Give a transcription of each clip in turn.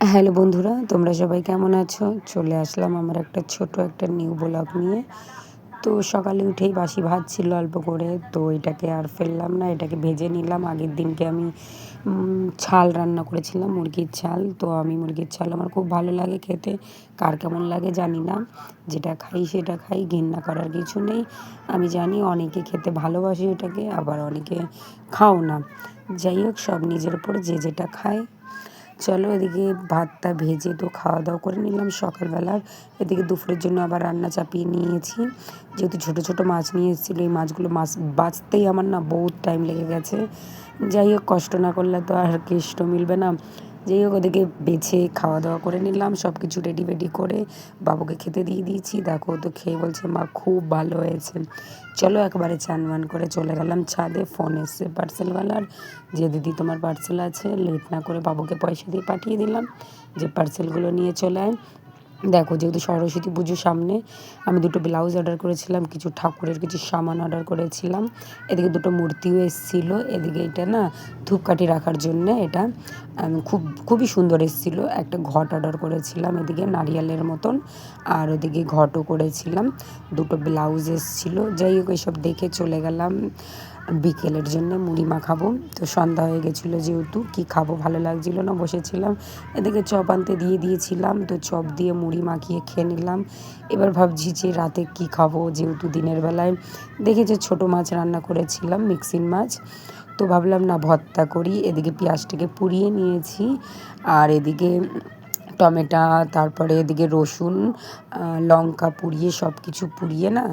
Hello বন্ধুরা, তোমরা সবাই কেমন আছো? চলে আসলাম আমার একটা ছোট নিউ ব্লগ নিয়ে। তো সকালে উঠেই বাসি ভাত ছিল অল্প করে, তো এটাকে আর ফেললাম না, এটাকে ভেজে নিলাম। আগের দিনকে আমি ছাল রান্না করেছিলাম, মুরগির ছাল। তো আমি মুরগির ছাল আমার খুব ভালো লাগে খেতে, কার কেমন লাগে জানি না। যেটা খাই সেটা খাই, ঘৃণা করার কিছু নেই। আমি জানি অনেকে খেতে ভালোবাসে এটাকে, আবার অনেকে খাও না। যাই হোক, সব নিজের উপর যে যেটা খায়। চলো, এদিকে ভাতটা ভেজে তো খাওয়া দাওয়া করে নিলাম সকালবেলার। এদিকে দুপুরের জন্য আবার রান্না চাপিয়ে নিয়েছি। যেহেতু ছোটো ছোটো মাছ নিয়ে এসেছিলো, এই মাছ বাছতেই আমার না বহুত টাইম লেগে গেছে। যাই হোক, কষ্ট না করলে তো আর কেষ্ট মিলবে না। যাই হোক, ওদিকে বেছে খাওয়া দাওয়া করে নিলাম, সব কিছু রেডি বেডি করে বাবুকে খেতে দিয়ে দিয়েছি। দেখো, তো খেয়ে বলছে মা খুব ভালো হয়েছে। চলো, একবারে চান মান করে চলে গেলাম ছাদে। ফোন এসছে পার্সেলওয়ালার, যে দিদি তোমার পার্সেল আছে। লেট না করে বাবুকে পয়সা দিয়ে পাঠিয়ে দিলাম যে পার্সেলগুলো নিয়ে চলে আয়। দেখো, যেহেতু সরস্বতী পুজোর সামনে, আমি দুটো ব্লাউজ অর্ডার করেছিলাম, কিছু ঠাকুরের কিছু সামান অর্ডার করেছিলাম। এদিকে দুটো মূর্তিও এসেছিলো। এদিকে এটা না ধূপকাঠি রাখার জন্যে, এটা খুবই সুন্দর এসেছিলো। একটা ঘট অর্ডার করেছিলাম, এদিকে নারিয়ালের মতন, আর ওদিকে ঘটও করেছিলাম। দুটো ব্লাউজ এসেছিলো। যাই হোক, এসব দেখে চলে গেলাম বিকেলের জন্য মুড়ি মাখাবো। তো সন্ধ্যা হয়ে গেছিলো, যেহেতু কী খাবো ভালো লাগছিলো না, বসেছিলাম। এদিকে চপ আনতে দিয়ে দিয়েছিলাম, তো চপ দিয়ে মুড়ি মাখিয়ে খেয়ে নিলাম। এবার ভাবছি যে রাতে কী খাবো, যেহেতু দিনের বেলায় দেখি যে ছোটো মাছ রান্না করেছিলাম, মিক্সিং মাছ। তো ভাবলাম না, ভর্তা করি। এদিকে পেঁয়াজটাকে পুড়িয়ে নিয়েছি, আর এদিকে টমেটো, তারপরে এদিকে রসুন, লঙ্কা পুড়িয়ে, সব কিছু পুড়িয়ে না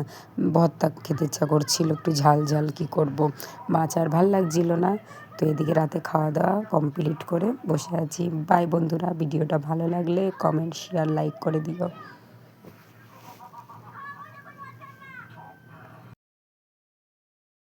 ভর্তা খেতে ইচ্ছা করছিল, একটু ঝাল ঝাল। কী করব, মাছ আর ভাল লাগছিল না। তো এদিকে রাতে খাওয়া দাওয়া কমপ্লিট করে বসে আছি। বাই বন্ধুরা, ভিডিওটা ভালো লাগলে কমেন্ট, শেয়ার, লাইক করে দিও।